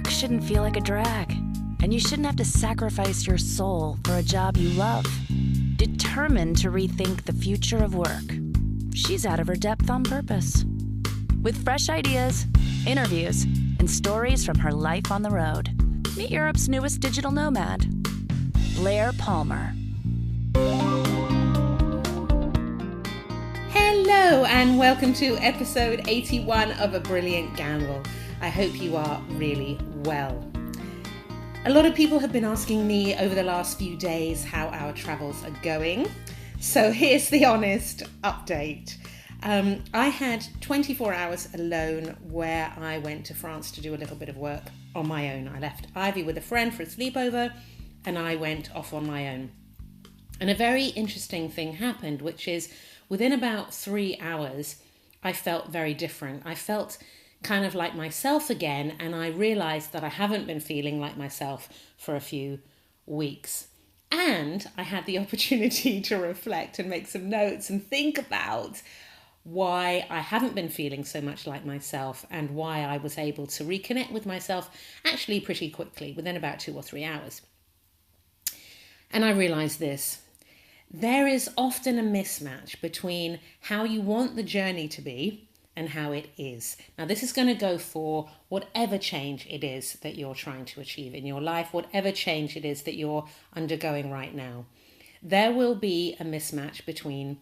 Work shouldn't feel like a drag, and you shouldn't have to sacrifice your soul for a job you love. Determined to rethink the future of work, she's out of her depth on purpose. With fresh ideas, interviews, and stories from her life on the road, meet Europe's newest digital nomad, Blair Palmer. Hello and welcome to episode 81 of A Brilliant Gamble. I hope you are really well. A lot of people have been asking me over the last few days how our travels are going. So here's the honest update. I had 24 hours alone where I went to France to do a little bit of work on my own. I left Ivy with a friend for a sleepover and I went off on my own. And a very interesting thing happened, which is within about 3 hours, I felt very different. I felt kind of like myself again, and I realized that I haven't been feeling like myself for a few weeks. And I had the opportunity to reflect and make some notes and think about why I haven't been feeling so much like myself and why I was able to reconnect with myself actually pretty quickly, within about 2 or 3 hours. And I realized this. There is often a mismatch between how you want the journey to be and how it is. Now, this is going to go for whatever change it is that you're trying to achieve in your life, whatever change it is that you're undergoing right now. There will be a mismatch between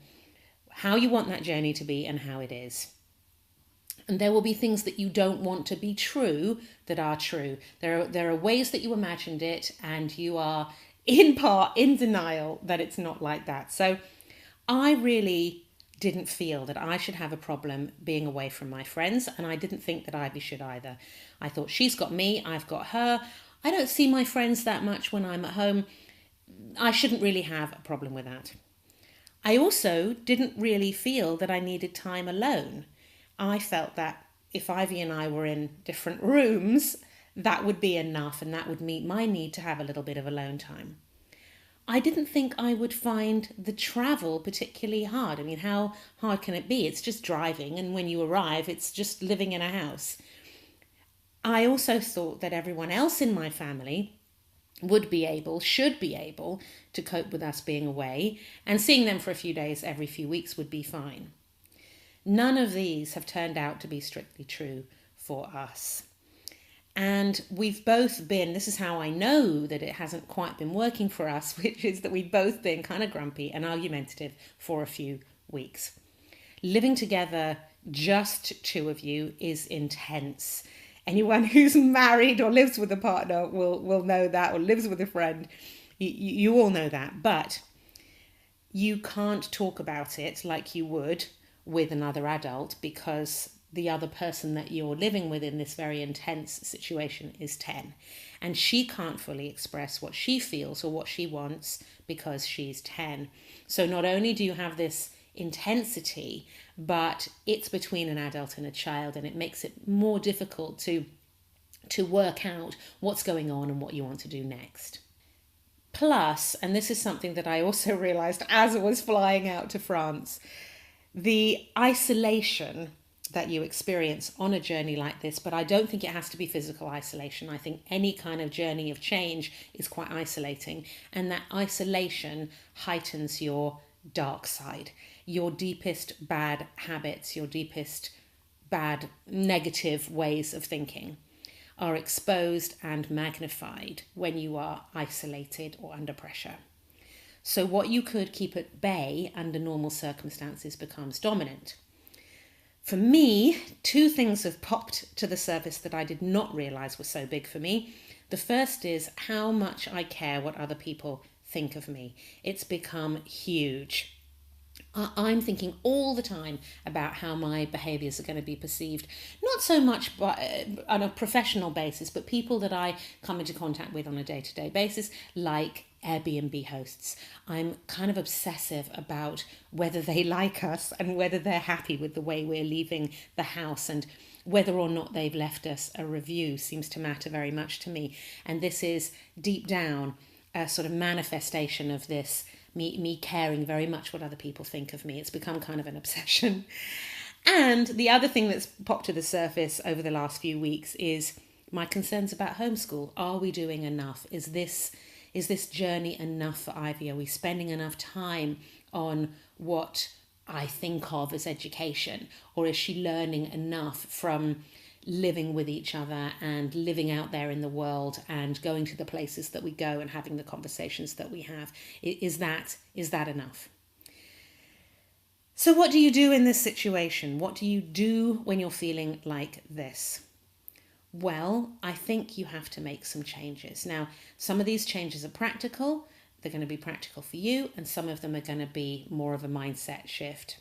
how you want that journey to be and how it is. And there will be things that you don't want to be true that are true. There are ways that you imagined it and you are in part in denial that it's not like that. So I really didn't feel that I should have a problem being away from my friends, and I didn't think that Ivy should either. I thought, she's got me, I've got her. I don't see my friends that much when I'm at home. I shouldn't really have a problem with that. I also didn't really feel that I needed time alone. I felt that if Ivy and I were in different rooms, that would be enough, and that would meet my need to have a little bit of alone time. I didn't think I would find the travel particularly hard. I mean, how hard can it be? It's just driving, and when you arrive, it's just living in a house. I also thought that everyone else in my family should be able to cope with us being away, and seeing them for a few days every few weeks would be fine. None of these have turned out to be strictly true for us. And we've both been, this is how I know that it hasn't quite been working for us, which is that we've both been kind of grumpy and argumentative for a few weeks. Living together, just two of you, is intense. Anyone who's married or lives with a partner will know that, or lives with a friend. You all know that. But you can't talk about it like you would with another adult, because the other person that you're living with in this very intense situation is 10. And she can't fully express what she feels or what she wants because she's 10. So not only do you have this intensity, but it's between an adult and a child, and it makes it more difficult to work out what's going on and what you want to do next. Plus, and this is something that I also realized as I was flying out to France, the isolation that you experience on a journey like this, but I don't think it has to be physical isolation. I think any kind of journey of change is quite isolating, and that isolation heightens your dark side, your deepest bad habits, your deepest bad negative ways of thinking are exposed and magnified when you are isolated or under pressure. So what you could keep at bay under normal circumstances becomes dominant. For me, two things have popped to the surface that I did not realise were so big for me. The first is how much I care what other people think of me. It's become huge. I'm thinking all the time about how my behaviours are going to be perceived, not so much on a professional basis, but people that I come into contact with on a day-to-day basis, like Airbnb hosts. I'm kind of obsessive about whether they like us and whether they're happy with the way we're leaving the house, and whether or not they've left us a review seems to matter very much to me. And this is deep down a sort of manifestation of this, me caring very much what other people think of me. It's become kind of an obsession. And the other thing that's popped to the surface over the last few weeks is My concerns about homeschool. Are we doing enough? Is this journey enough for Ivy? Are we spending enough time on what I think of as education? Or is she learning enough from living with each other and living out there in the world and going to the places that we go and having the conversations that we have? Is that enough? So what do you do in this situation? What do you do when you're feeling like this? Well, I think you have to make some changes. Now, some of these changes are practical. They're going to be practical for you, and some of them are going to be more of a mindset shift.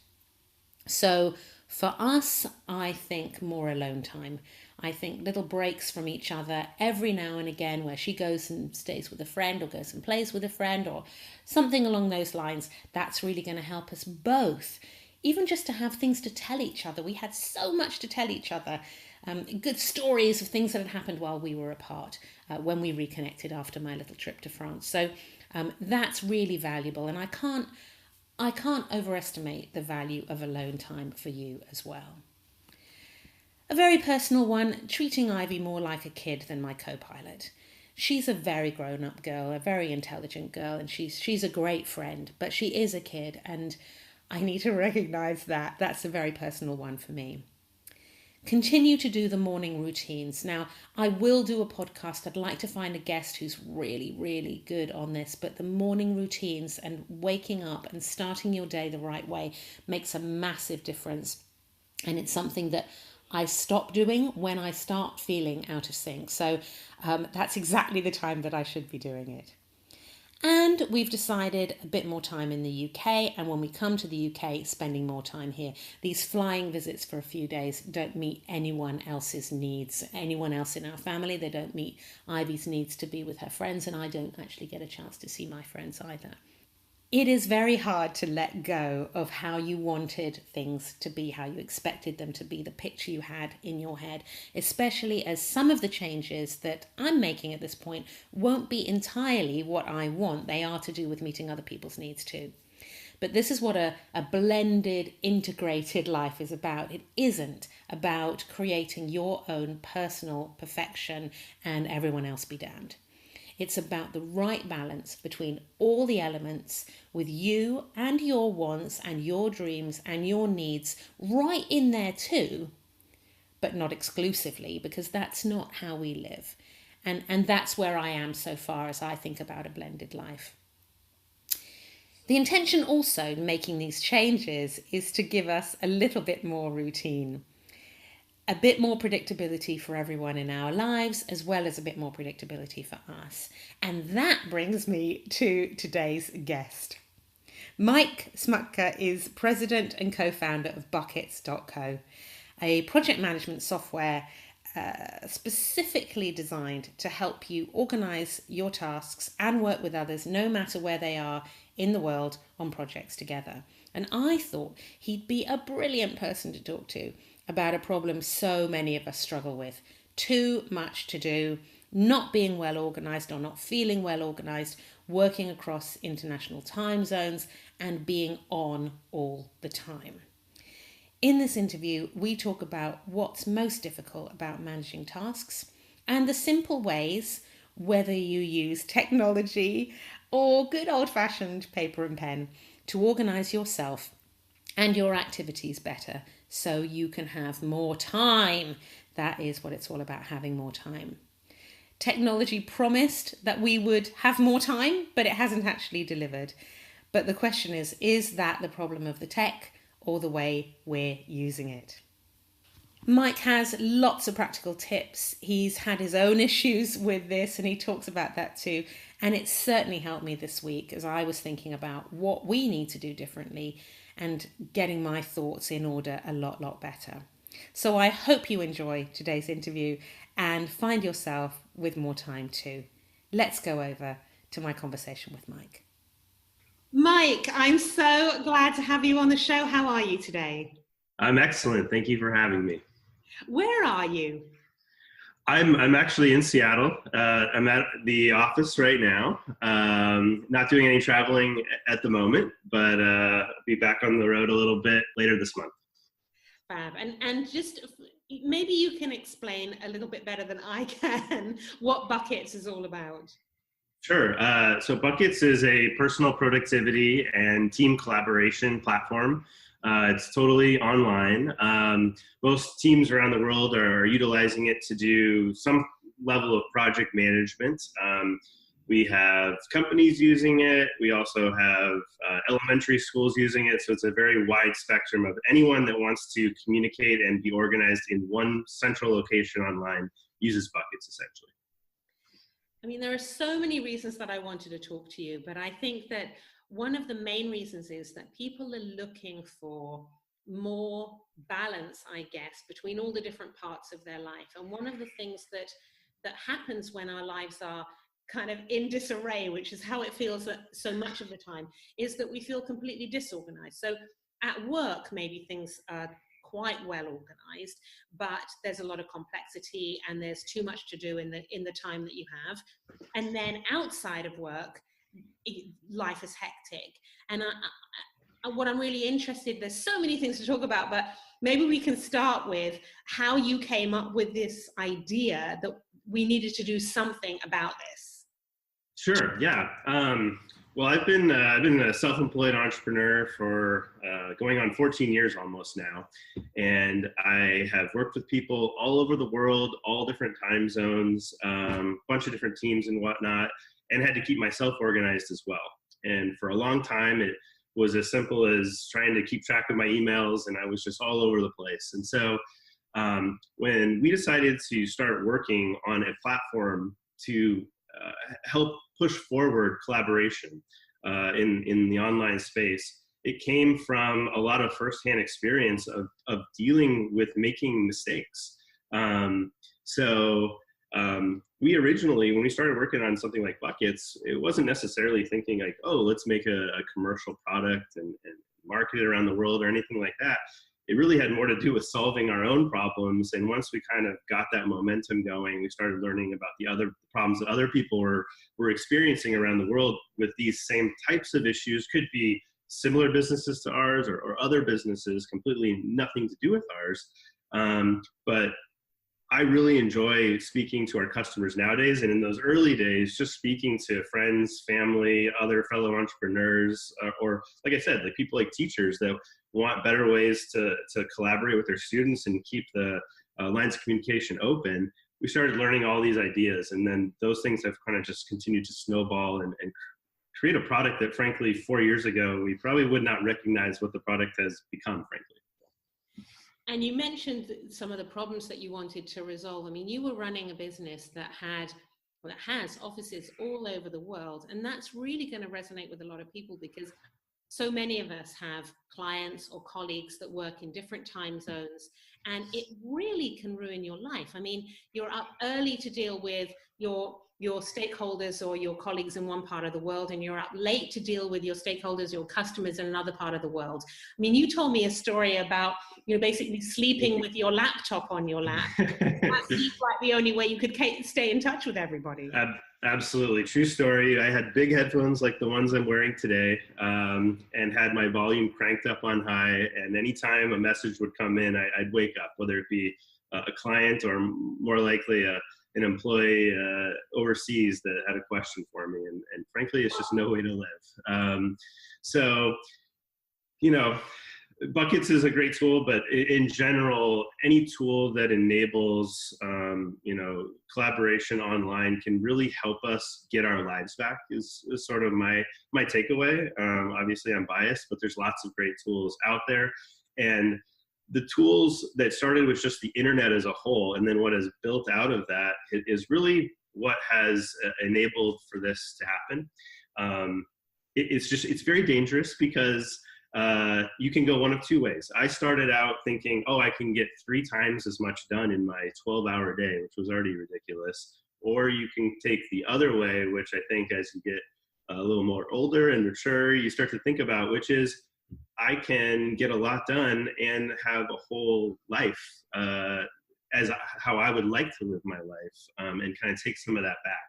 So for us, I think more alone time. I think little breaks from each other every now and again where she goes and stays with a friend or goes and plays with a friend or something along those lines. That's really going to help us both. Even just to have things to tell each other. We had so much to tell each other. Good stories of things that had happened while we were apart when we reconnected after my little trip to France. So that's really valuable. And I can't overestimate the value of alone time for you as well. A very personal one, treating Ivy more like a kid than my co-pilot. She's a very grown-up girl, a very intelligent girl, and she's a great friend, but she is a kid, and I need to recognise that. That's a very personal one for me. Continue to do the morning routines. Now, I will do a podcast. I'd like to find a guest who's really, really good on this, but the morning routines and waking up and starting your day the right way makes a massive difference. And it's something that I stop doing when I start feeling out of sync. So that's exactly the time that I should be doing it. And we've decided a bit more time in the UK, and when we come to the UK, spending more time here. These flying visits for a few days don't meet anyone else's needs, anyone else in our family. They don't meet Ivy's needs to be with her friends, and I don't actually get a chance to see my friends either. It is very hard to let go of how you wanted things to be, how you expected them to be, the picture you had in your head, especially as some of the changes that I'm making at this point won't be entirely what I want. They are to do with meeting other people's needs too. But this is what a blended, integrated life is about. It isn't about creating your own personal perfection and everyone else be damned. It's about the right balance between all the elements with you and your wants and your dreams and your needs right in there too, but not exclusively, because that's not how we live. And that's where I am so far as I think about a blended life. The intention also in making these changes is to give us a little bit more routine. A bit more predictability for everyone in our lives, as well as a bit more predictability for us. And that brings me to today's guest. Mike Smutka is president and co-founder of Buckets.co, a project management software specifically designed to help you organise your tasks and work with others, no matter where they are in the world, on projects together. And I thought he'd be a brilliant person to talk to about a problem so many of us struggle with. Too much to do, not being well organised or not feeling well organised, working across international time zones and being on all the time. In this interview, we talk about what's most difficult about managing tasks and the simple ways, whether you use technology or good old-fashioned paper and pen, to organise yourself and your activities better so you can have more time. That is what it's all about, having more time. Technology promised that we would have more time, but it hasn't actually delivered. But the question is that the problem of the tech or the way we're using it? Mike has lots of practical tips. He's had his own issues with this and he talks about that too. And it certainly helped me this week as I was thinking about what we need to do differently and getting my thoughts in order a lot better. So I hope you enjoy today's interview and find yourself with more time too. Let's go over to my conversation with Mike. Mike, I'm so glad to have you on the show. How are you today? I'm excellent. Thank you for having me. Where are you? I'm actually in Seattle. I'm at the office right now. Not doing any traveling at the moment, but be back on the road a little bit later this month. Fab. And just, maybe you can explain a little bit better than I can what Buckets is all about. Sure. So Buckets is a personal productivity and team collaboration platform. It's totally online. Most teams around the world are utilizing it to do some level of project management. We have companies using it. We also have elementary schools using it. So it's a very wide spectrum of anyone that wants to communicate and be organized in one central location online uses Buckets essentially. I mean, there are so many reasons that I wanted to talk to you, but I think that one of the main reasons is that people are looking for more balance, I guess, between all the different parts of their life. And one of the things that happens when our lives are kind of in disarray, which is how it feels so much of the time, is that we feel completely disorganized. So at work, maybe things are quite well organized, but there's a lot of complexity and there's too much to do in the time that you have. And then outside of work, life is hectic. And what I'm really interested, there's so many things to talk about, but maybe we can start with how you came up with this idea that we needed to do something about this. Sure. Yeah. Well, I've been a self-employed entrepreneur for going on 14 years almost now, and I have worked with people all over the world, all different time zones, bunch of different teams and whatnot, and had to keep myself organized as well. And for a long time, it was as simple as trying to keep track of my emails, and I was just all over the place. And so when we decided to start working on a platform to help push forward collaboration in the online space, it came from a lot of firsthand experience of dealing with making mistakes. We originally, when we started working on something like Buckets, it wasn't necessarily thinking like, oh, let's make a commercial product and market it around the world or anything like that. It really had more to do with solving our own problems. And once we kind of got that momentum going, we started learning about the other problems that other people were experiencing around the world with these same types of issues. Could be similar businesses to ours or other businesses completely nothing to do with ours. But I really enjoy speaking to our customers nowadays. And in those early days, just speaking to friends, family, other fellow entrepreneurs, or like I said, like people like teachers that want better ways to collaborate with their students and keep the lines of communication open. We started learning all these ideas, and then those things have kind of just continued to snowball and create a product that frankly 4 years ago we probably would not recognize what the product has become, frankly. And you mentioned some of the problems that you wanted to resolve. I mean, you were running a business that has offices all over the world, and that's really going to resonate with a lot of people because so many of us have clients or colleagues that work in different time zones, and it really can ruin your life. I mean, you're up early to deal with your stakeholders or your colleagues in one part of the world, and you're up late to deal with your stakeholders, your customers in another part of the world. I mean, you told me a story about, basically sleeping with your laptop on your lap. That seems like the only way you could stay in touch with everybody. Absolutely. True story. I had big headphones like the ones I'm wearing today, and had my volume cranked up on high. And anytime a message would come in, I'd wake up, whether it be a client or more likely an employee overseas that had a question for me. And frankly, it's just no way to live. Buckets is a great tool, but in general, any tool that enables, collaboration online can really help us get our lives back is sort of my takeaway. Obviously I'm biased, but there's lots of great tools out there. And the tools that started with just the internet as a whole, and then what has built out of that is really what has enabled for this to happen. It's very dangerous because you can go one of two ways. I started out thinking, I can get 3 times as much done in my 12-hour day, which was already ridiculous. Or you can take the other way, which I think as you get a little more older and mature, you start to think about, which is I can get a lot done and have a whole life as how I would like to live my life, and kind of take some of that back.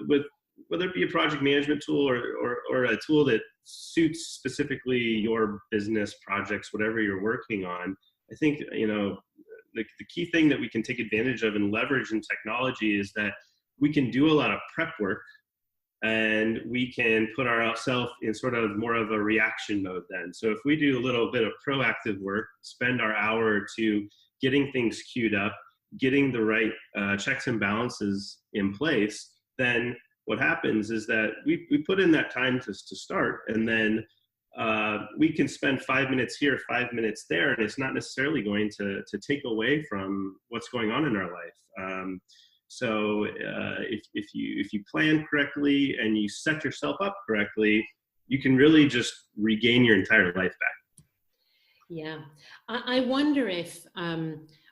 With whether it be a project management tool or a tool that suits specifically your business projects, whatever you're working on, I think, the key thing that we can take advantage of and leverage in technology is that we can do a lot of prep work, and we can put ourselves in sort of more of a reaction mode then. So if we do a little bit of proactive work, spend our hour or two getting things queued up, getting the right checks and balances in place, then what happens is that we put in that time to start, and then we can spend 5 minutes here, 5 minutes there, and it's not necessarily going to take away from what's going on in our life. So if you plan correctly and you set yourself up correctly, you can really just regain your entire life back. Yeah, I wonder if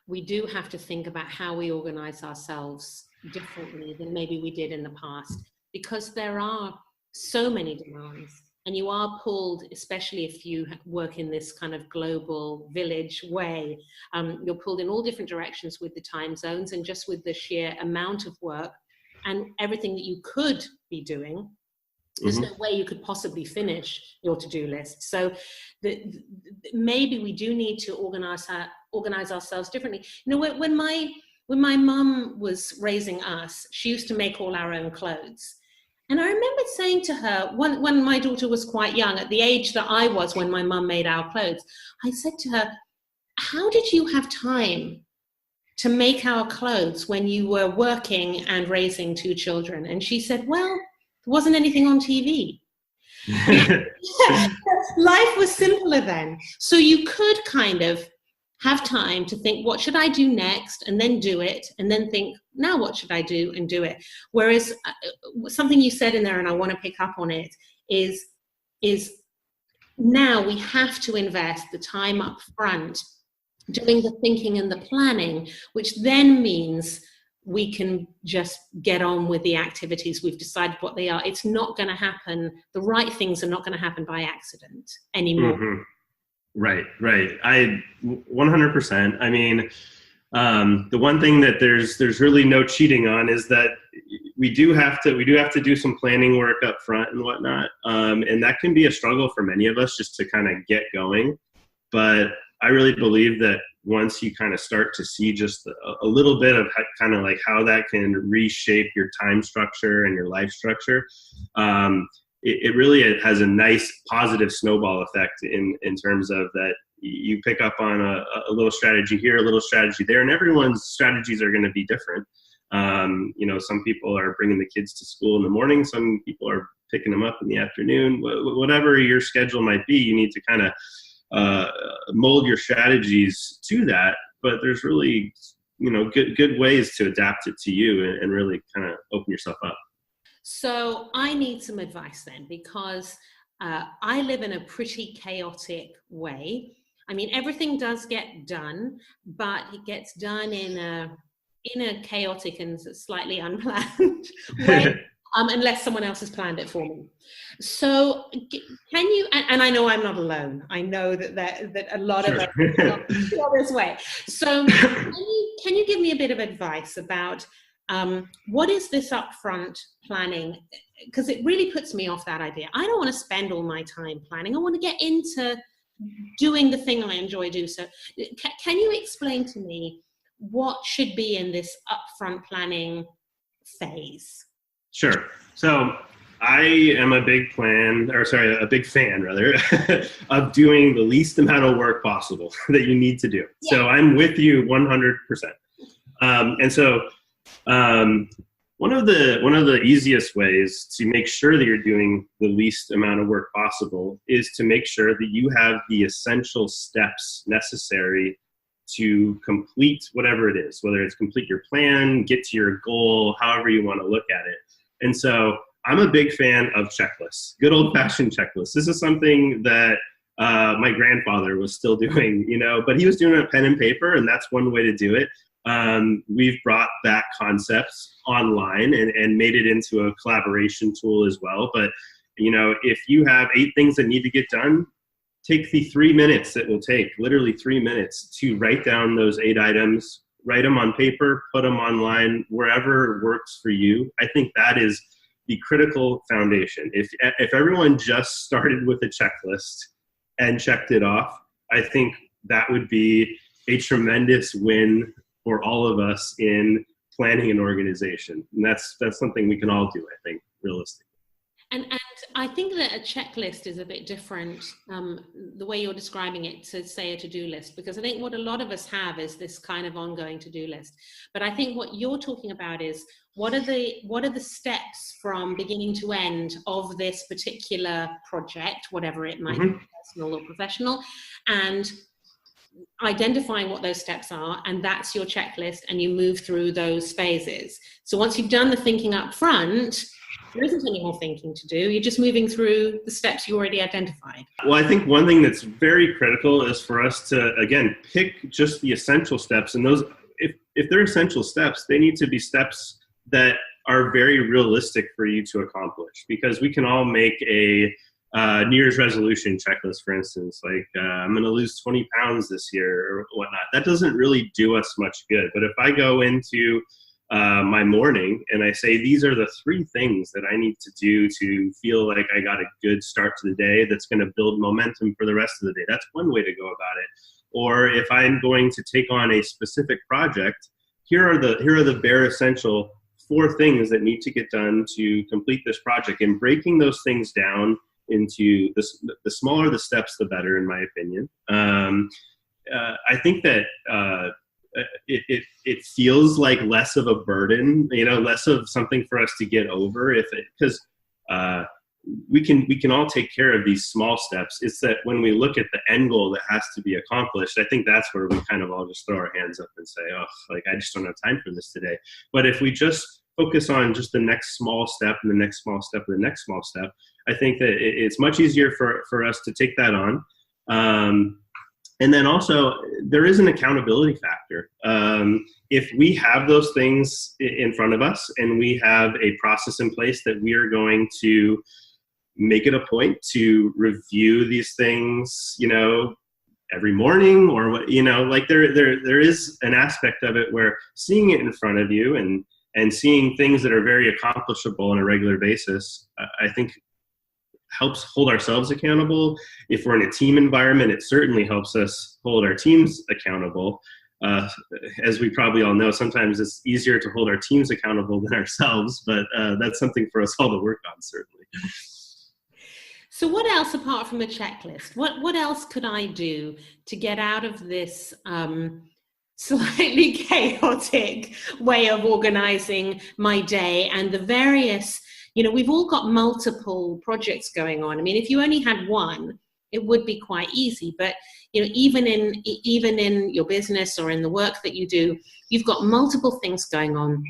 we do have to think about how we organize ourselves differently than maybe we did in the past, because there are so many demands. And you are pulled, especially if you work in this kind of global village way, you're pulled in all different directions with the time zones and just with the sheer amount of work and everything that you could be doing. There's no way you could possibly finish your to-do list. So maybe we do need to organize ourselves differently. When my mum was raising us, she used to make all our own clothes. And I remember saying to her, when my daughter was quite young, at the age that I was when my mum made our clothes, I said to her, how did you have time to make our clothes when you were working and raising 2 children? And she said, well, there wasn't anything on TV. Life was simpler then. So you could kind of have time to think, what should I do next? And then do it. And then think, now what should I do? And do it. Whereas something you said in there, and I want to pick up on it, is now we have to invest the time up front doing the thinking and the planning, which then means we can just get on with the activities. We've decided what they are. It's not going to happen. The right things are not going to happen by accident anymore. Mm-hmm. Right. I 100%. I mean, the one thing that there's really no cheating on is that we do have to do some planning work up front and whatnot. And that can be a struggle for many of us just to kind of get going. But I really believe that once you kind of start to see just a little bit of kind of like how that can reshape your time structure and your life structure, it really has a nice positive snowball effect in terms of that you pick up on a little strategy here, a little strategy there, and everyone's strategies are going to be different. Some people are bringing the kids to school in the morning. Some people are picking them up in the afternoon. Whatever your schedule might be, you need to kind of mold your strategies to that. But there's really, good ways to adapt it to you and really kind of open yourself up. So I need some advice then, because I live in a pretty chaotic way. I mean, everything does get done, but it gets done in a chaotic and slightly unplanned way, unless someone else has planned it for me. So can you, and I know I'm not alone. I know that a lot of us feel this way. So can you give me a bit of advice about what is this upfront planning? Because it really puts me off that idea. I don't want to spend all my time planning. I want to get into doing the thing I enjoy doing. So can you explain to me what should be in this upfront planning phase? Sure. So I am a big fan rather, of doing the least amount of work possible that you need to do. Yeah. So I'm with you 100%. One of the easiest ways to make sure that you're doing the least amount of work possible is to make sure that you have the essential steps necessary to complete whatever it is, whether it's complete your plan, get to your goal, however you want to look at it. And so I'm a big fan of checklists, good old-fashioned checklists. This is something that my grandfather was still doing, but he was doing it pen and paper, and that's one way to do it. We've brought that concept online and made it into a collaboration tool as well. But, if you have 8 things that need to get done, take the 3 minutes it will take, literally 3 minutes, to write down those 8 items, write them on paper, put them online, wherever works for you. I think that is the critical foundation. If everyone just started with a checklist and checked it off, I think that would be a tremendous win for all of us in planning an organization. And that's something we can all do, I think, realistically. And I think that a checklist is a bit different, the way you're describing it, to say a to-do list, because I think what a lot of us have is this kind of ongoing to-do list. But I think what you're talking about is what are the steps from beginning to end of this particular project, whatever it might be, personal or professional, and identifying what those steps are, and that's your checklist, and you move through those phases. So once you've done the thinking up front, there isn't any more thinking to do. You're just moving through the steps you already identified. Well, I think one thing that's very critical is for us to, again, pick just the essential steps. And those, if they're essential steps, they need to be steps that are very realistic for you to accomplish. Because we can all make a New Year's resolution checklist, for instance, like I'm going to lose 20 pounds this year or whatnot. That doesn't really do us much good. But if I go into my morning and I say, these are the 3 things that I need to do to feel like I got a good start to the day that's going to build momentum for the rest of the day. That's one way to go about it. Or if I'm going to take on a specific project, here are the bare essential 4 things that need to get done to complete this project, and breaking those things down into the smaller the steps, the better, in my opinion. I think that it feels like less of a burden, less of something for us to get over, because we can all take care of these small steps. It's that when we look at the end goal that has to be accomplished, I think that's where we kind of all just throw our hands up and say, oh, like, I just don't have time for this today. But if we just focus on just the next small step and the next small step and the next small step, I think that it's much easier for us to take that on. And then also, there is an accountability factor. If we have those things in front of us and we have a process in place that we are going to make it a point to review these things, every morning, or what, like there is an aspect of it where seeing it in front of you and seeing things that are very accomplishable on a regular basis, I think helps hold ourselves accountable. If we're in a team environment, it certainly helps us hold our teams accountable. As we probably all know, sometimes it's easier to hold our teams accountable than ourselves, but that's something for us all to work on, certainly. So what else, apart from a checklist, what else could I do to get out of this slightly chaotic way of organizing my day and the various, we've all got multiple projects going on. I mean, if you only had one, it would be quite easy. But, even in your business or in the work that you do, you've got multiple things going on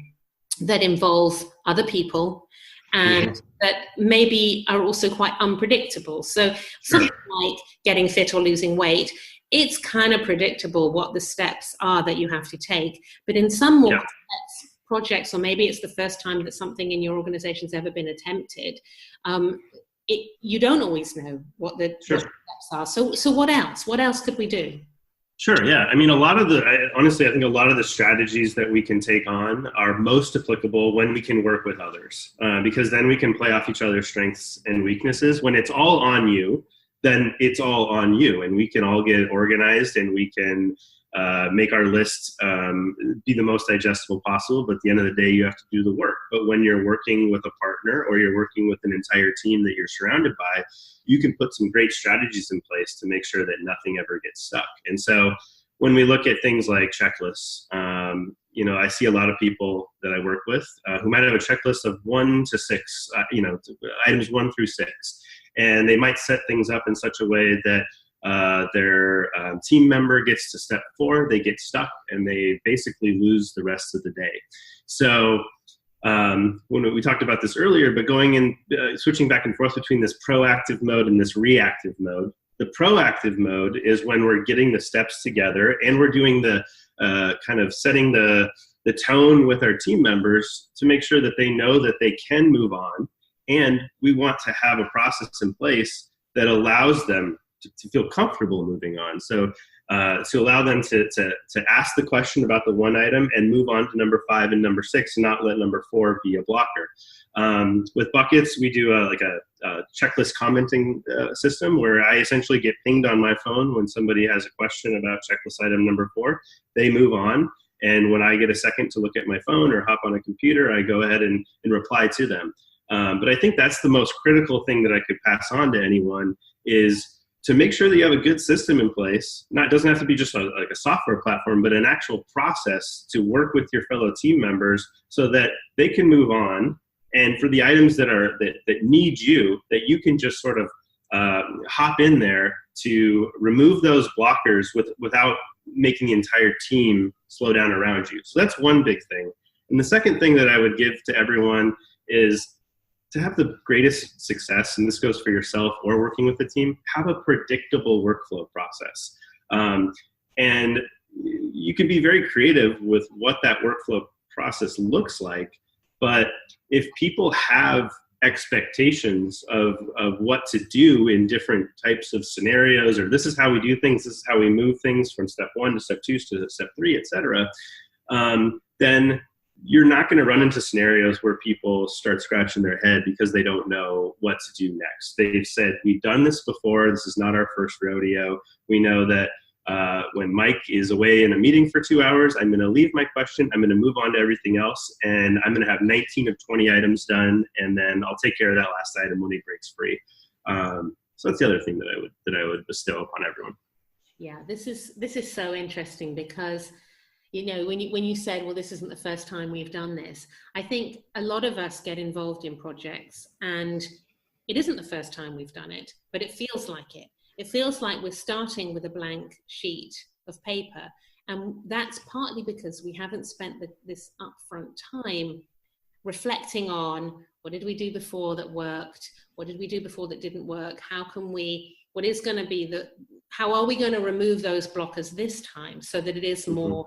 that involve other people and that maybe are also quite unpredictable. So something like getting fit or losing weight, it's kind of predictable what the steps are that you have to take. But in some more complex projects, or maybe it's the first time that something in your organization's ever been attempted, you don't always know what the steps are. So what else? What else could we do? Sure, yeah. I mean, honestly, I think a lot of the strategies that we can take on are most applicable when we can work with others, because then we can play off each other's strengths and weaknesses. When it's all on you, then it's all on you, and we can all get organized, and we can make our list be the most digestible possible. But at the end of the day, you have to do the work. But when you're working with a partner, or you're working with an entire team that you're surrounded by, you can put some great strategies in place to make sure that nothing ever gets stuck. And so when we look at things like checklists, I see a lot of people that I work with who might have a checklist of 1 to 6, items 1 through 6. And they might set things up in such a way that their team member gets to step 4, they get stuck, and they basically lose the rest of the day. So when we talked about this earlier, but going in, switching back and forth between this proactive mode and this reactive mode. The proactive mode is when we're getting the steps together and we're doing the kind of setting the tone with our team members to make sure that they know that they can move on. And we want to have a process in place that allows them to feel comfortable moving on. So to allow them to ask the question about the one item and move on to number 5 and number 6, and not let number 4 be a blocker. With buckets, we do a checklist commenting system where I essentially get pinged on my phone when somebody has a question about checklist item number 4. They move on. And when I get a second to look at my phone or hop on a computer, I go ahead and reply to them. But I think that's the most critical thing that I could pass on to anyone is to make sure that you have a good system in place. It doesn't have to be just like a software platform, but an actual process to work with your fellow team members so that they can move on. And for the items that need you, that you can just sort of hop in there to remove those blockers without making the entire team slow down around you. So that's one big thing. And the second thing that I would give to everyone is to have the greatest success, and this goes for yourself or working with the team, have a predictable workflow process. And you can be very creative with what that workflow process looks like, but if people have expectations of what to do in different types of scenarios, or this is how we do things, this is how we move things from step 1 to step 2 to step 3, et cetera, then you're not going to run into scenarios where people start scratching their head because they don't know what to do next. They've said, we've done this before. This is not our first rodeo. We know that when Mike is away in a meeting for 2 hours, I'm going to leave my question. I'm going to move on to everything else. And I'm going to have 19 of 20 items done. And then I'll take care of that last item when he breaks free. So that's the other thing that I would bestow upon everyone. Yeah, this is so interesting because, you know, when you said, well, this isn't the first time we've done this, I think a lot of us get involved in projects and it isn't the first time we've done it, but it feels like it. It feels like we're starting with a blank sheet of paper. And that's partly because we haven't spent this upfront time reflecting on what did we do before that worked? What did we do before that didn't work? How are we going to remove those blockers this time so that it is more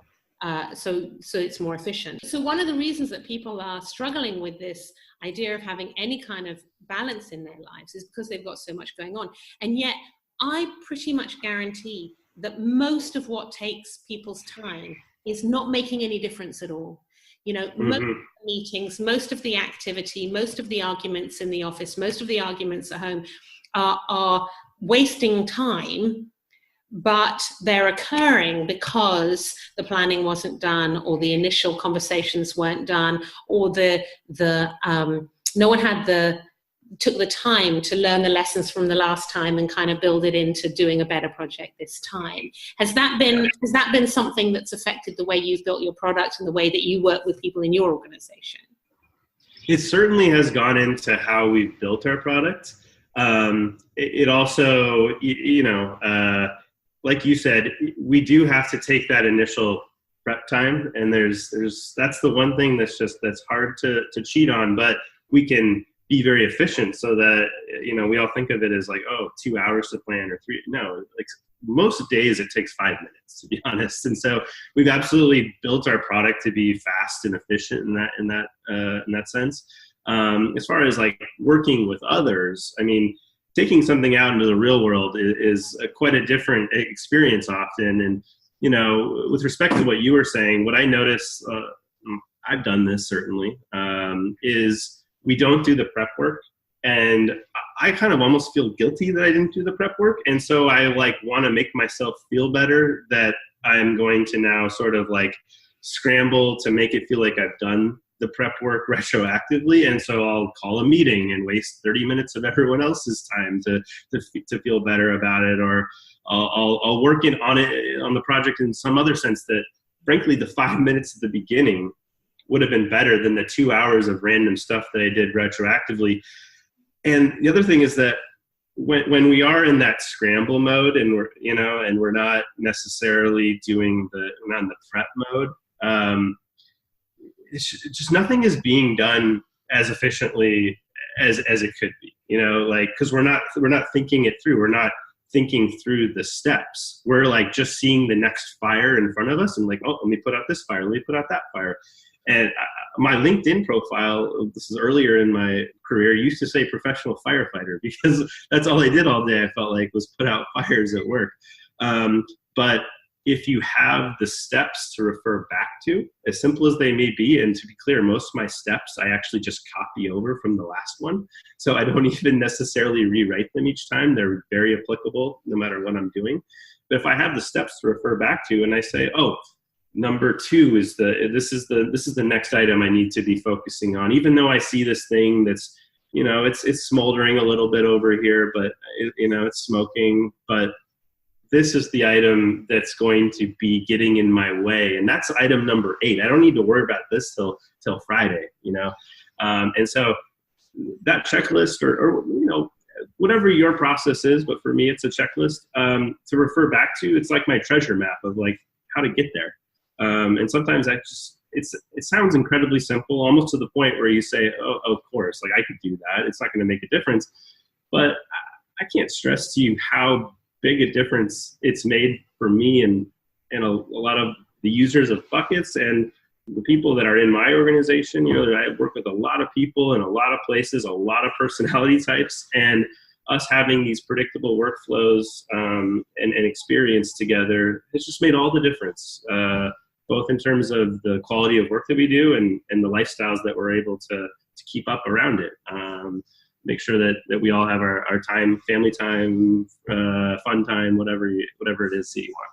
so it's more efficient. So one of the reasons that people are struggling with this idea of having any kind of balance in their lives is because they've got so much going on. And yet I pretty much guarantee that most of what takes people's time is not making any difference at all. You know, most of the meetings, most of the activity, most of the arguments in the office, most of the arguments at home are wasting time, but they're occurring because the planning wasn't done, or the initial conversations weren't done, or no one took the time to learn the lessons from the last time and kind of build it into doing a better project this time. Has that been something that's affected the way you've built your product and the way that you work with people in your organization? It certainly has gone into how we've built our product. It also, like you said, we do have to take that initial prep time, and that's the one thing that's hard to cheat on, but we can be very efficient so that, we all think of it as like, 2 hours to plan or 3. No, like most days it takes 5 minutes, to be honest. And so we've absolutely built our product to be fast and efficient in that sense. As far as like working with others, I mean, taking something out into the real world is quite a different experience often. And, with respect to what you were saying, what I notice, I've done this certainly, is we don't do the prep work. And I kind of almost feel guilty that I didn't do the prep work. And so I want to make myself feel better that I'm going to now sort of scramble to make it feel like I've done the prep work retroactively. And so I'll call a meeting and waste 30 minutes of everyone else's time to feel better about it. Or I'll work on the project in some other sense that, frankly, the 5 minutes at the beginning would have been better than the 2 hours of random stuff that I did retroactively. And the other thing is that when we are in that scramble mode and we're not necessarily not in the prep mode, it's just nothing is being done as efficiently as it could be, because we're not thinking it through. We're not thinking through the steps. We're just seeing the next fire in front of us and let me put out this fire, let me put out that fire. And my LinkedIn profile, this is earlier in my career, used to say professional firefighter because that's all I did all day. I felt like was put out fires at work. But if you have the steps to refer back to, as simple as they may be, and to be clear, most of my steps I actually just copy over from the last one. So I don't even necessarily rewrite them each time. They're very applicable no matter what I'm doing. But if I have the steps to refer back to, and I say, oh, number 2 is this is the next item I need to be focusing on, even though I see this thing that's, it's smoldering a little bit over here, but it's smoking, but this is the item that's going to be getting in my way. And that's item number 8. I don't need to worry about this till Friday, and so that checklist or whatever your process is, but for me, it's a checklist to refer back to. It's like my treasure map of like how to get there. And sometimes it sounds incredibly simple, almost to the point where you say, oh, of course, like I could do that. It's not going to make a difference. But I can't stress to you how big a difference it's made for me and a lot of the users of buckets and the people that are in my organization. I work with a lot of people in a lot of places, a lot of personality types, and us having these predictable workflows and experience together has just made all the difference, both in terms of the quality of work that we do and the lifestyles that we're able to keep up around it. Make sure that we all have our time, family time, fun time, whatever it is that you want.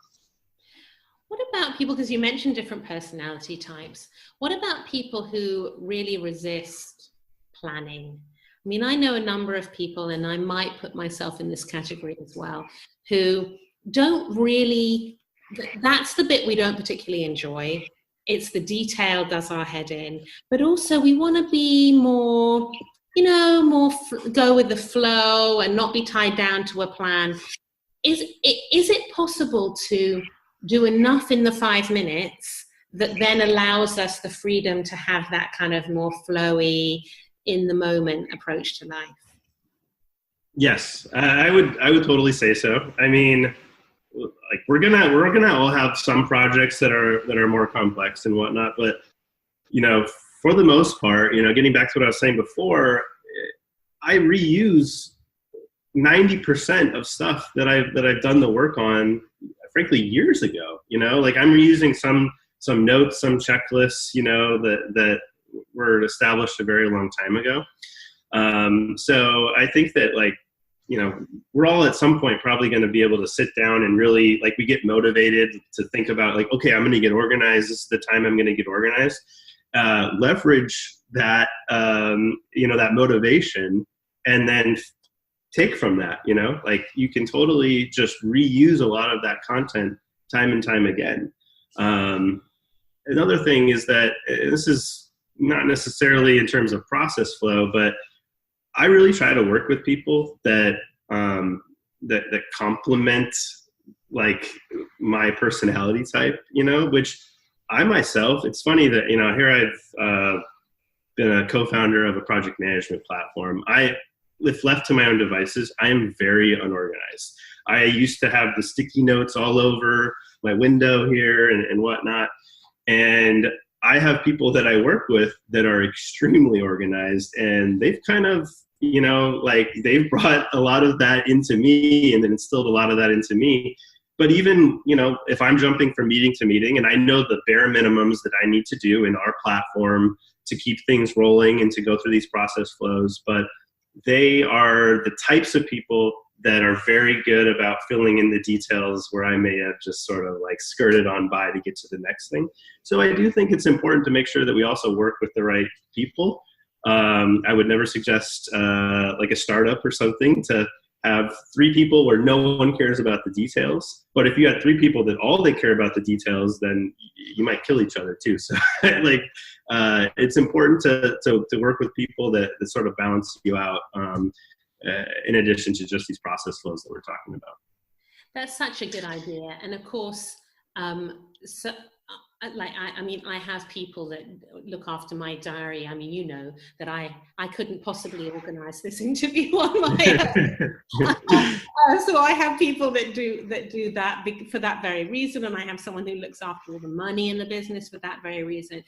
What about people, because you mentioned different personality types, what about people who really resist planning? I mean, I know a number of people, and I might put myself in this category as well, who don't really, that's the bit we don't particularly enjoy. It's the detail does our head in, but also we want to be more, go with the flow and not be tied down to a plan. Is it possible to do enough in the 5 minutes that then allows us the freedom to have that kind of more flowy, in the moment approach to life? Yes, I would totally say so. I mean, like we're gonna all have some projects that are more complex and whatnot, but for the most part, getting back to what I was saying before, I reuse 90% of stuff that I've done the work on, frankly, years ago. Like I'm reusing some notes, some checklists, that were established a very long time ago. So I think that we're all at some point probably going to be able to sit down and really we get motivated to think about okay, I'm going to get organized. This is the time I'm going to get organized. Leverage that, that motivation and then take from that, you can totally just reuse a lot of that content time and time again. Another thing is that this is not necessarily in terms of process flow, but I really try to work with people that that complement my personality type, which I myself, it's funny that, here I've been a co-founder of a project management platform. If left to my own devices, I am very unorganized. I used to have the sticky notes all over my window here and whatnot. And I have people that I work with that are extremely organized, and they've kind of, they've brought a lot of that into me and then instilled a lot of that into me. But even, if I'm jumping from meeting to meeting and I know the bare minimums that I need to do in our platform to keep things rolling and to go through these process flows, but they are the types of people that are very good about filling in the details where I may have just sort of skirted on by to get to the next thing. So I do think it's important to make sure that we also work with the right people. I would never suggest a startup or something to have 3 people where no one cares about the details. But if you had 3 people that all they care about the details, then you might kill each other too. So it's important to work with people that sort of balance you out. In addition to just these process flows that we're talking about. That's such a good idea. And of course, I have people that look after my diary. I mean, that I couldn't possibly organize this interview on my own. So I have people that do that for that very reason. And I have someone who looks after all the money in the business for that very reason.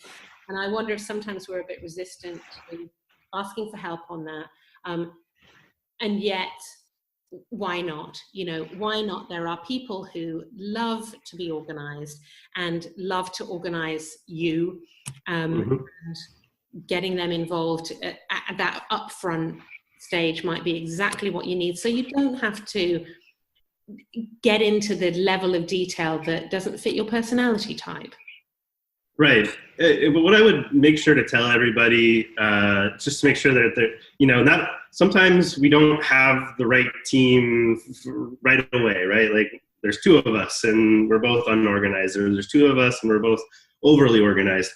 And I wonder if sometimes we're a bit resistant to asking for help on that. And yet why not? You know, why not? There are people who love to be organized and love to organize you, and getting them involved at that upfront stage might be exactly what you need. So you don't have to get into the level of detail that doesn't fit your personality type. Right. What I would make sure to tell everybody, just to make sure that they're, you know, not, sometimes we don't have the right team right away, right? Like there's two of us and we're both unorganized, or there's two of us and we're both overly organized.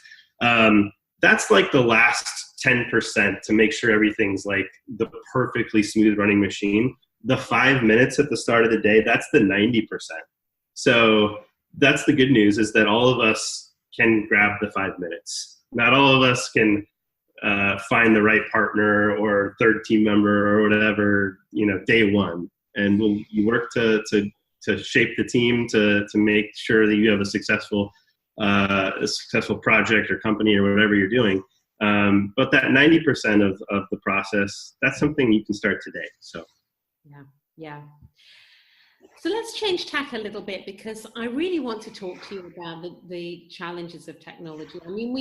That's like the last 10% to make sure everything's like the perfectly smooth running machine. The 5 minutes at the start of the day, that's the 90%. So that's the good news, is that all of us can grab the 5 minutes. Not all of us can find the right partner or third team member or whatever, you know, day one. And you work to shape the team to make sure that you have a successful project or company or whatever you're doing. But that 90% of the process, that's something you can start today. So. Yeah. So let's change tack a little bit, because I really want to talk to you about the challenges of technology. I mean,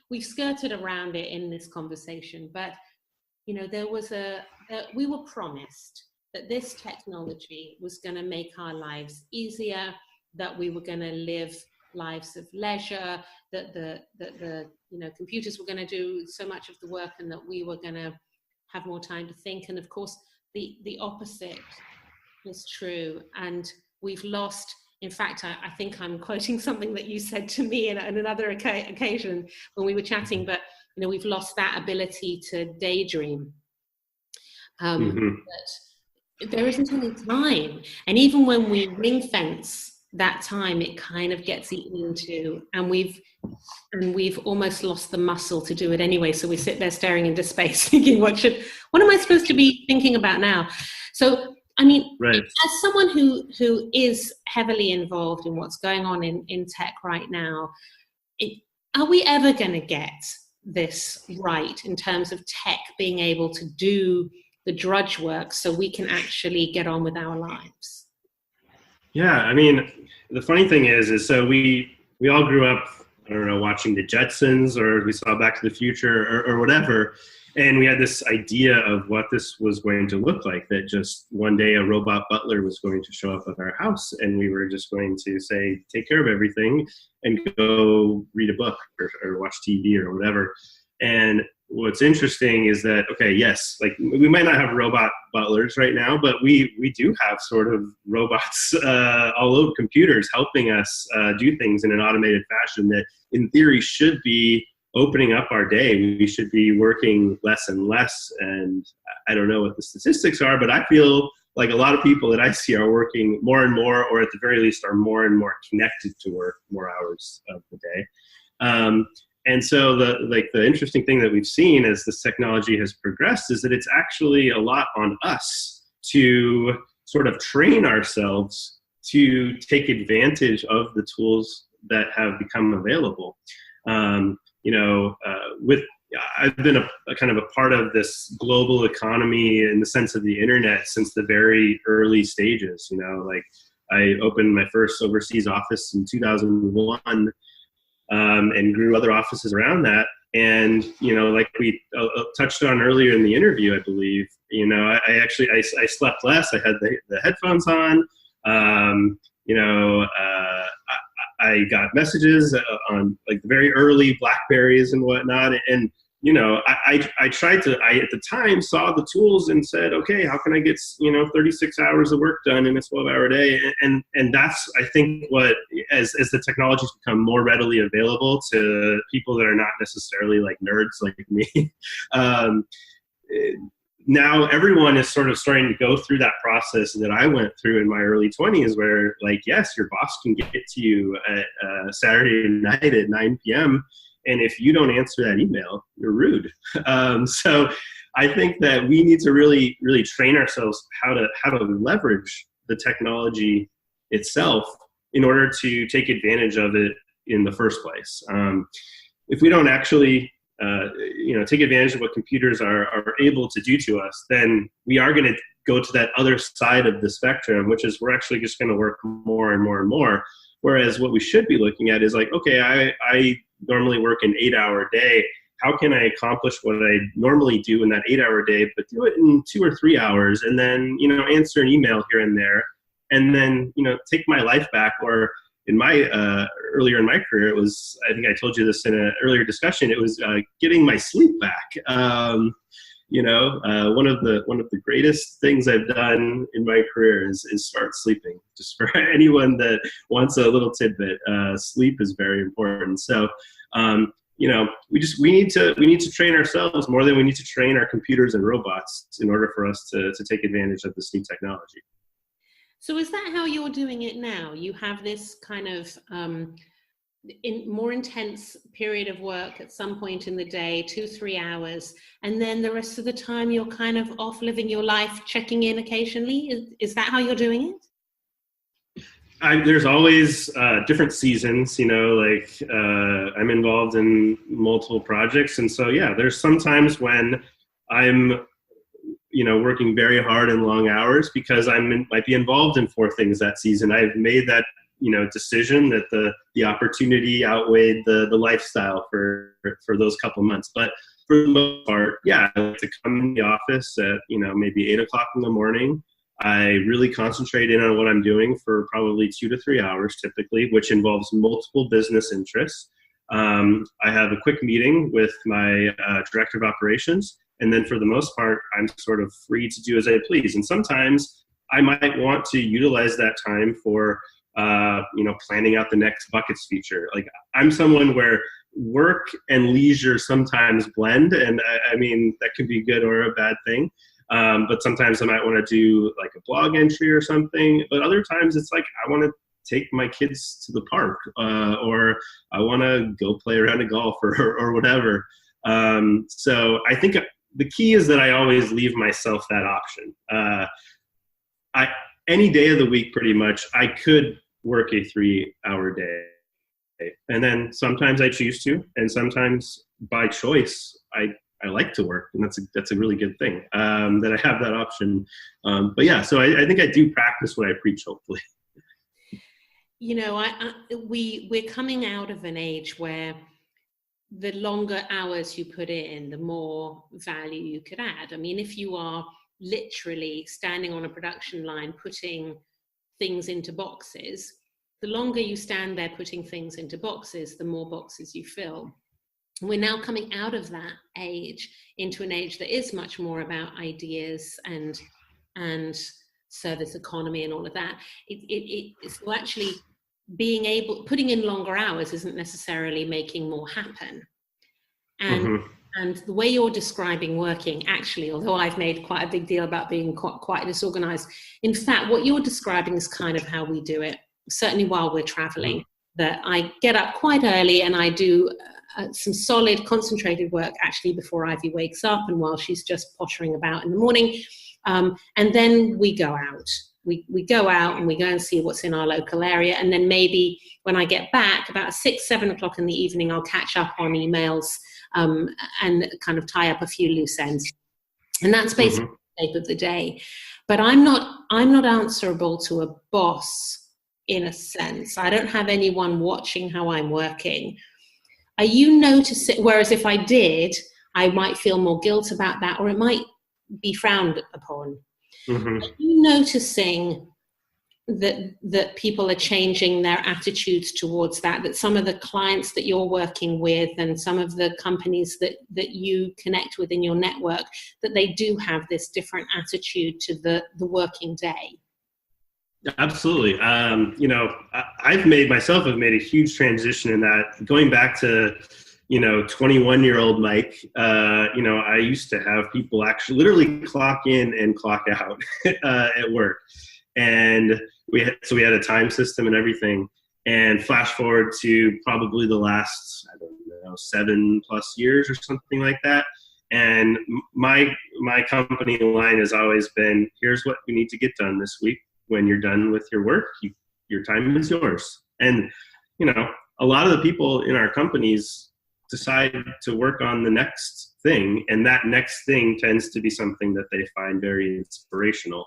we've skirted around it in this conversation, but you know, we were promised that this technology was going to make our lives easier, that we were going to live lives of leisure, that the you know, computers were going to do so much of the work, and that we were going to have more time to think. And of course, the opposite is true, and we've lost, in fact, I think I'm quoting something that you said to me in another occasion when we were chatting, but you know, we've lost that ability to daydream. But there isn't any time, and even when we ring fence that time, it kind of gets eaten into, and we've almost lost the muscle to do it anyway. So we sit there staring into space thinking, what am I supposed to be thinking about now? So I mean, right. As someone who is heavily involved in what's going on in tech right now, are we ever going to get this right in terms of tech being able to do the drudge work so we can actually get on with our lives? Yeah, I mean, the funny thing is so we all grew up, I don't know, watching the Jetsons, or we saw Back to the Future or whatever. And we had this idea of what this was going to look like, that just one day a robot butler was going to show up at our house, and we were just going to say, take care of everything and go read a book or watch TV or whatever. And what's interesting is that, okay, yes, like we might not have robot butlers right now, but we do have sort of robots all over, computers helping us do things in an automated fashion that in theory should be opening up our day. We should be working less and less. And I don't know what the statistics are, but I feel like a lot of people that I see are working more and more, or at the very least are more and more connected to work more hours of the day. And so the interesting thing that we've seen as this technology has progressed is that it's actually a lot on us to sort of train ourselves to take advantage of the tools that have become available. I've been a kind of a part of this global economy in the sense of the internet since the very early stages. You know, like I opened my first overseas office in 2001 and grew other offices around that. And, you know, like we touched on earlier in the interview, I believe, you know, I slept less. I had the headphones on. I got messages on like the very early BlackBerries and whatnot. And, you know, I tried to, at the time saw the tools and said, okay, how can I get, 36 hours of work done in a 12-hour day? And that's, I think, what, as the technologies become more readily available to people that are not necessarily like nerds like me, now everyone is sort of starting to go through that process that I went through in my early 20s, where like, yes, your boss can get to you at Saturday night at 9 p.m. And if you don't answer that email, you're rude. So I think that we need to really, really train ourselves how to leverage the technology itself in order to take advantage of it in the first place. If we don't actually take advantage of what computers are able to do to us, then we are going to go to that other side of the spectrum, which is we're actually just going to work more and more and more. Whereas what we should be looking at is like, okay, I normally work an 8-hour day. How can I accomplish what I normally do in that 8-hour day, but do it in 2 or 3 hours, and then, answer an email here and there, and then, take my life back. Or in my, earlier in my career, it was, I think I told you this in an earlier discussion, it was getting my sleep back. One of the greatest things I've done in my career is start sleeping. Just for anyone that wants a little tidbit, sleep is very important. So, we need to train ourselves more than we need to train our computers and robots in order for us to take advantage of this new technology. So is that how you're doing it now? You have this kind of more intense period of work at some point in the day, 2-3 hours, and then the rest of the time you're kind of off living your life, checking in occasionally. Is that how you're doing it? There's always different seasons, I'm involved in multiple projects. And so, there's sometimes when I'm, working very hard and long hours because might be involved in 4 things that season. I've made that, decision that the opportunity outweighed the lifestyle for those couple months. But for the most part, I like to come in the office at, maybe 8 o'clock in the morning. I really concentrate in on what I'm doing for probably 2 to 3 hours typically, which involves multiple business interests. I have a quick meeting with my director of operations, and then for the most part, I'm sort of free to do as I please. And sometimes I might want to utilize that time for planning out the next buckets feature. Like, I'm someone where work and leisure sometimes blend, and I mean, that could be good or a bad thing. But sometimes I might want to do like a blog entry or something. But other times it's like, I want to take my kids to the park, or I want to go play around a golf or whatever. So I think the key is that I always leave myself that option. Any day of the week, pretty much, I could work a 3-hour day. And then sometimes I choose to, and sometimes by choice, I like to work, and that's a really good thing, that I have that option. So I think I do practice what I preach, hopefully. We're coming out of an age where the longer hours you put in, the more value you could add. I mean, if you are literally standing on a production line putting things into boxes, the longer you stand there putting things into boxes, the more boxes you fill. We're now coming out of that age into an age that is much more about ideas and service economy and all of that. It's actually putting in longer hours isn't necessarily making more happen. And the way you're describing working, actually, although I've made quite a big deal about being quite disorganized, in fact, what you're describing is kind of how we do it, certainly while we're traveling. That I get up quite early and I do some solid concentrated work actually before Ivy wakes up and while she's just pottering about in the morning. And then we go out. We go out and we go and see what's in our local area. And then maybe when I get back about 6-7 o'clock in the evening, I'll catch up on emails and kind of tie up a few loose ends. And that's basically the shape of the day. But I'm not answerable to a boss in a sense. I don't have anyone watching how I'm working. Are you noticing, whereas if I did, I might feel more guilt about that, or it might be frowned upon. Are you noticing that people are changing their attitudes towards that some of the clients that you're working with and some of the companies that you connect with in your network, that they do have this different attitude to the working day? Absolutely. I've made a huge transition in that. Going back to, 21-year-old Mike, I used to have people actually literally clock in and clock out at work. And we had a time system and everything. And flash forward to probably the last, 7+ years or something like that. And my company line has always been, here's what we need to get done this week. When you're done with your work, your time is yours. And, a lot of the people in our companies decide to work on the next thing, and that next thing tends to be something that they find very inspirational.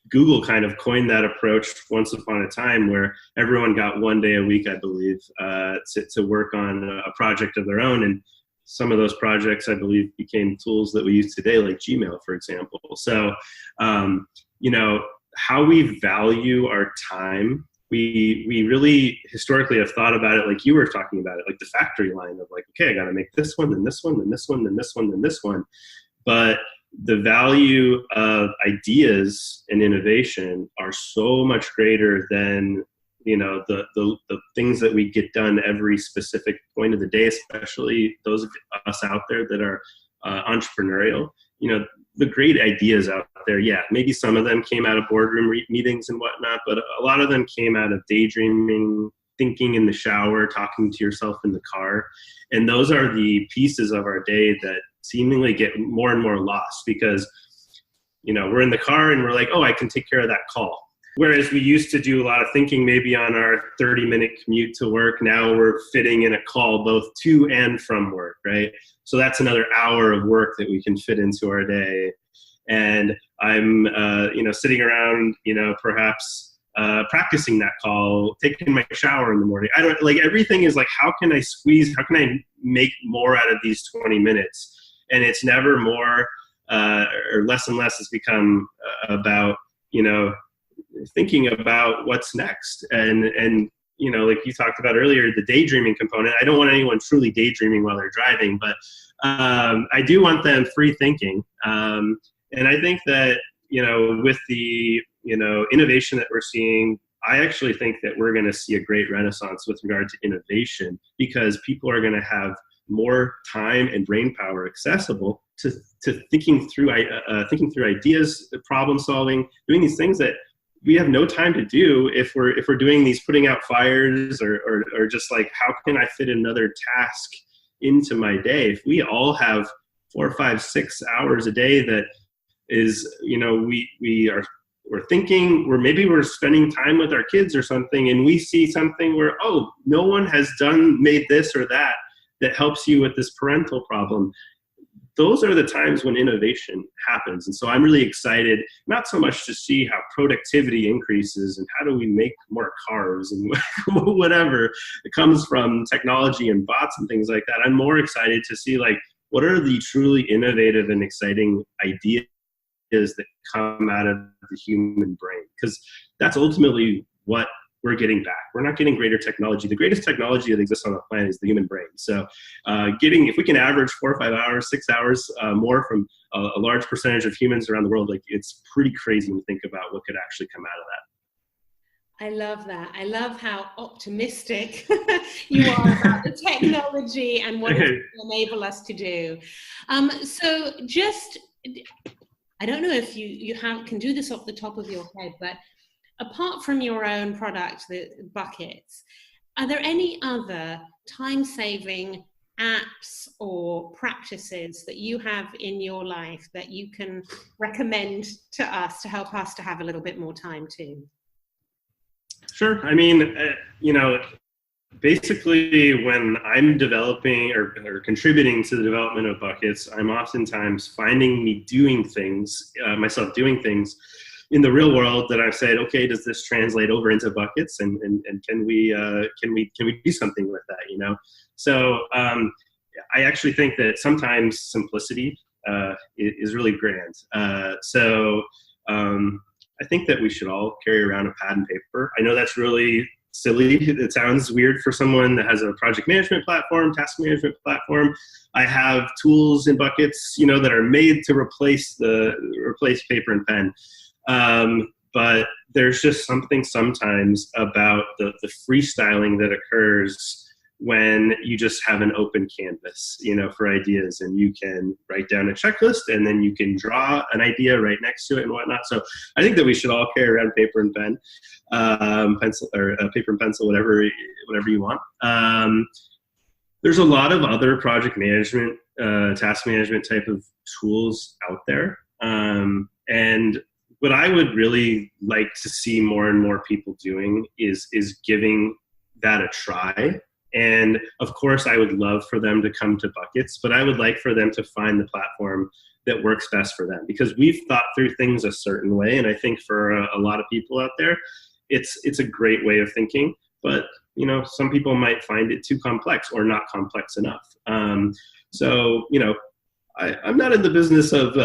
Google kind of coined that approach once upon a time, where everyone got 1 day a week, I believe, to work on a project of their own. And some of those projects, I believe, became tools that we use today, like Gmail, for example. So, how we value our time, we really historically have thought about it like you were talking about it, like the factory line of like, okay, I got to make this one, then this one, then this one, then this one, then this one. But the value of ideas and innovation are so much greater than, the things that we get done every specific point of the day, especially those of us out there that are entrepreneurial. The great ideas out there, yeah, maybe some of them came out of boardroom meetings and whatnot, but a lot of them came out of daydreaming, thinking in the shower, talking to yourself in the car. And those are the pieces of our day that seemingly get more and more lost because, we're in the car and we're like, oh, I can take care of that call. Whereas we used to do a lot of thinking maybe on our 30-minute commute to work. Now we're fitting in a call both to and from work, right? So that's another hour of work that we can fit into our day. And I'm, sitting around, perhaps practicing that call, taking my shower in the morning. I don't like everything is like, how can I make more out of these 20 minutes? And it's never more or less and less. It's become about, thinking about what's next. And like you talked about earlier, the daydreaming component. I don't want anyone truly daydreaming while they're driving, but I do want them free thinking. And I think that, with the, innovation that we're seeing, I actually think that we're going to see a great renaissance with regard to innovation because people are going to have more time and brain power accessible to thinking through ideas, problem solving, doing these things that we have no time to do if we're doing these putting out fires or just like, how can I fit another task into my day? If we all have 4, 5, 6 hours a day that is, we're thinking, or maybe we're spending time with our kids or something, and we see something where, oh, no one has made this or that helps you with this parental problem. Those are the times when innovation happens. And so I'm really excited, not so much to see how productivity increases and how do we make more cars and whatever it comes from technology and bots and things like that. I'm more excited to see like, what are the truly innovative and exciting ideas that come out of the human brain? Because that's ultimately what we're getting back. We're not getting greater technology. The greatest technology that exists on the planet is the human brain. So if we can average 4 or 5 hours, 6 hours more from a large percentage of humans around the world, like it's pretty crazy to think about what could actually come out of that. I love that. I love how optimistic you are about the technology and what it will enable us to do. So just, I don't know if you can do this off the top of your head, but apart from your own product, the buckets, are there any other time-saving apps or practices that you have in your life that you can recommend to us to help us to have a little bit more time too? Sure. I mean, basically when I'm developing or contributing to the development of buckets, I'm oftentimes finding me doing things, myself doing things in the real world that I've said, okay, does this translate over into buckets, and can we do something with that? So I actually think that sometimes simplicity is really grand. So I think that we should all carry around a pad and paper. I know that's really silly. It sounds weird for someone that has a project management platform, task management platform. I have tools in buckets, that are made to replace paper and pen. But there's just something sometimes about the freestyling that occurs when you just have an open canvas, for ideas, and you can write down a checklist and then you can draw an idea right next to it and whatnot. So I think that we should all carry around paper and pen, pencil or paper and pencil, whatever you want. There's a lot of other project management, task management type of tools out there. And what I would really like to see more and more people doing is giving that a try And of course, I would love for them to come to Buckets, but I would like for them to find the platform that works best for them, because we've thought through things a certain way. And I think for a lot of people out there, it's a great way of thinking, but some people might find it too complex or not complex enough. So I'm not in the business of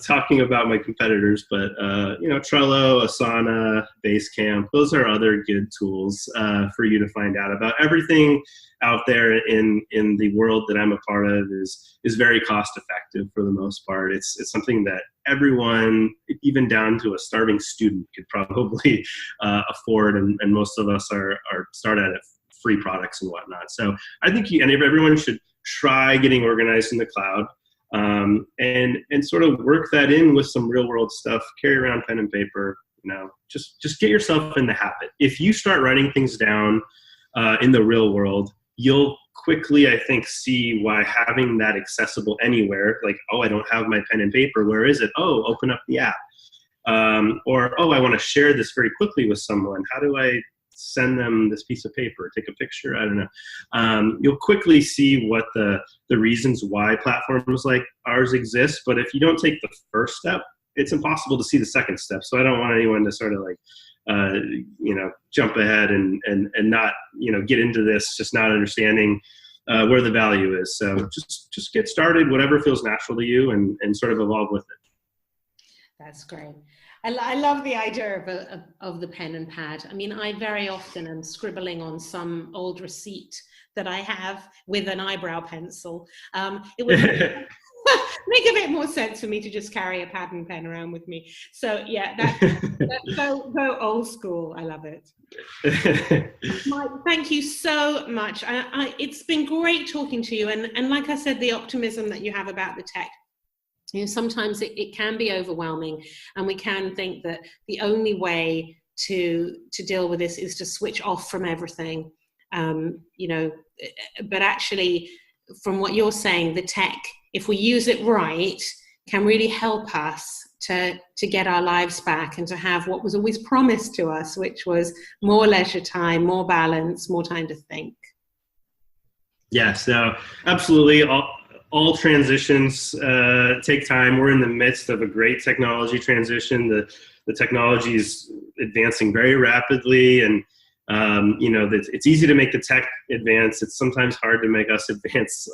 talking about my competitors, but Trello, Asana, Basecamp, those are other good tools for you to find out about. Everything out there in the world that I'm a part of is very cost effective for the most part. It's something that everyone, even down to a starving student, could probably afford, and most of us are start at free products and whatnot. So I think everyone should try getting organized in the cloud. And sort of work that in with some real world stuff. Carry around pen and paper, just get yourself in the habit. If you start writing things down in the real world, you'll quickly, I think, see why having that accessible anywhere, like, oh, I don't have my pen and paper, where is it? Oh, open up the app. Or, oh, I want to share this very quickly with someone. How do I send them this piece of paper, take a picture? I don't know. You'll quickly see what the reasons why platforms like ours exist. But if you don't take the first step, it's impossible to see the second step. So I don't want anyone to sort of jump ahead and not, get into this, just not understanding where the value is. So just get started, whatever feels natural to you, and sort of evolve with it. That's great. I love the idea of the pen and pad. I mean, I very often am scribbling on some old receipt that I have with an eyebrow pencil. It would make a bit more sense for me to just carry a pad and pen around with me. So yeah, that's so old school. I love it. Mike, thank you so much. It's been great talking to you. And like I said, the optimism that you have about the tech, sometimes it can be overwhelming, and we can think that the only way to deal with this is to switch off from everything. But actually, from what you're saying, the tech, if we use it right, can really help us to get our lives back and to have what was always promised to us, which was more leisure time, more balance, more time to think. Yes, no, absolutely. All transitions take time. We're in the midst of a great technology transition. The technology is advancing very rapidly, and it's easy to make the tech advance. It's sometimes hard to make us advance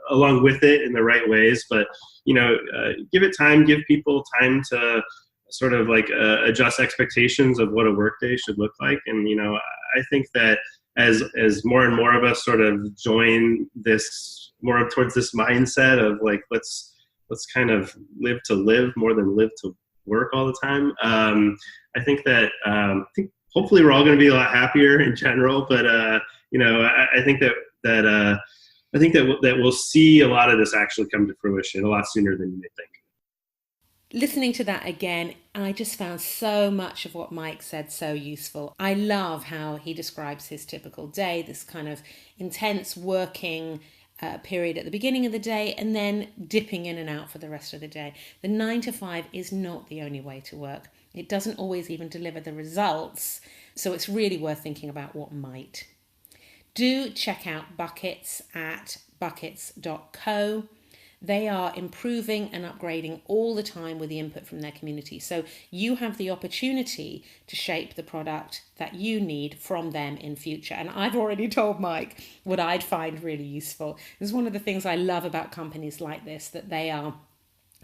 along with it in the right ways. But give it time. Give people time to sort of adjust expectations of what a workday should look like. And I think that as more and more of us sort of join this more towards this mindset of let's kind of live to live more than live to work all the time. I think that hopefully we're all going to be a lot happier in general. But I think that we'll see a lot of this actually come to fruition a lot sooner than you may think. Listening to that again, I just found so much of what Mike said so useful. I love how he describes his typical day, this kind of intense working period at the beginning of the day, and then dipping in and out for the rest of the day. The 9 to 5 is not the only way to work. It doesn't always even deliver the results. So it's really worth thinking about what might. Do check out Buckets at buckets.co. They are improving and upgrading all the time with the input from their community. So you have the opportunity to shape the product that you need from them in future. And I've already told Mike what I'd find really useful. This is one of the things I love about companies like this, that they are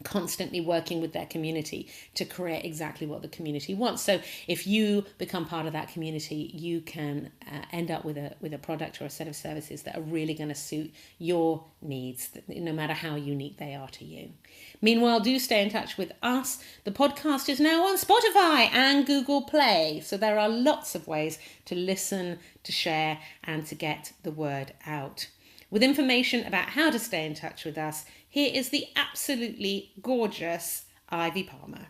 constantly working with their community to create exactly what the community wants. So if you become part of that community, you can end up with a product or a set of services that are really going to suit your needs, no matter how unique they are to you. Meanwhile, do stay in touch with us. The podcast is now on Spotify and Google Play, so there are lots of ways to listen, to share, and to get the word out. With information about how to stay in touch with us, here is the absolutely gorgeous Ivy Palmer.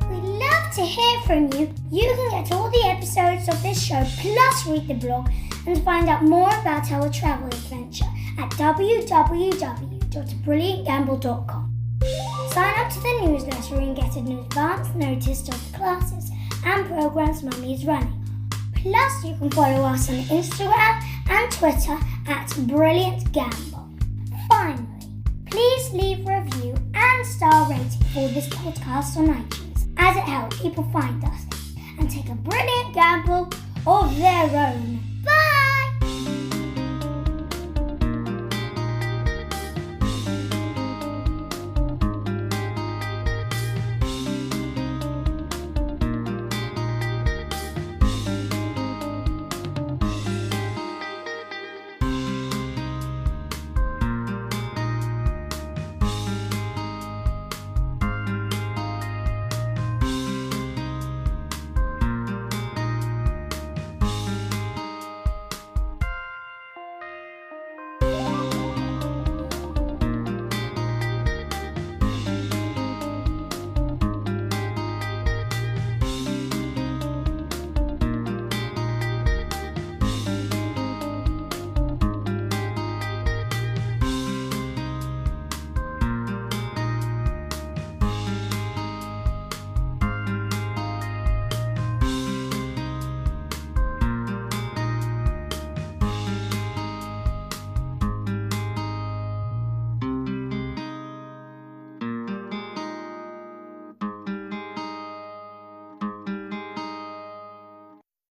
We'd love to hear from you. You can get all the episodes of this show, plus read the blog and find out more about our travel adventure. at www.brilliantgamble.com. Sign up to the newsletter and get an advance notice of the classes and programs Mummy is running. Plus, you can follow us on Instagram and Twitter at Brilliant Gamble. Finally, please leave a review and star rating for this podcast on iTunes, as it helps people find us and take a brilliant gamble of their own. Bye!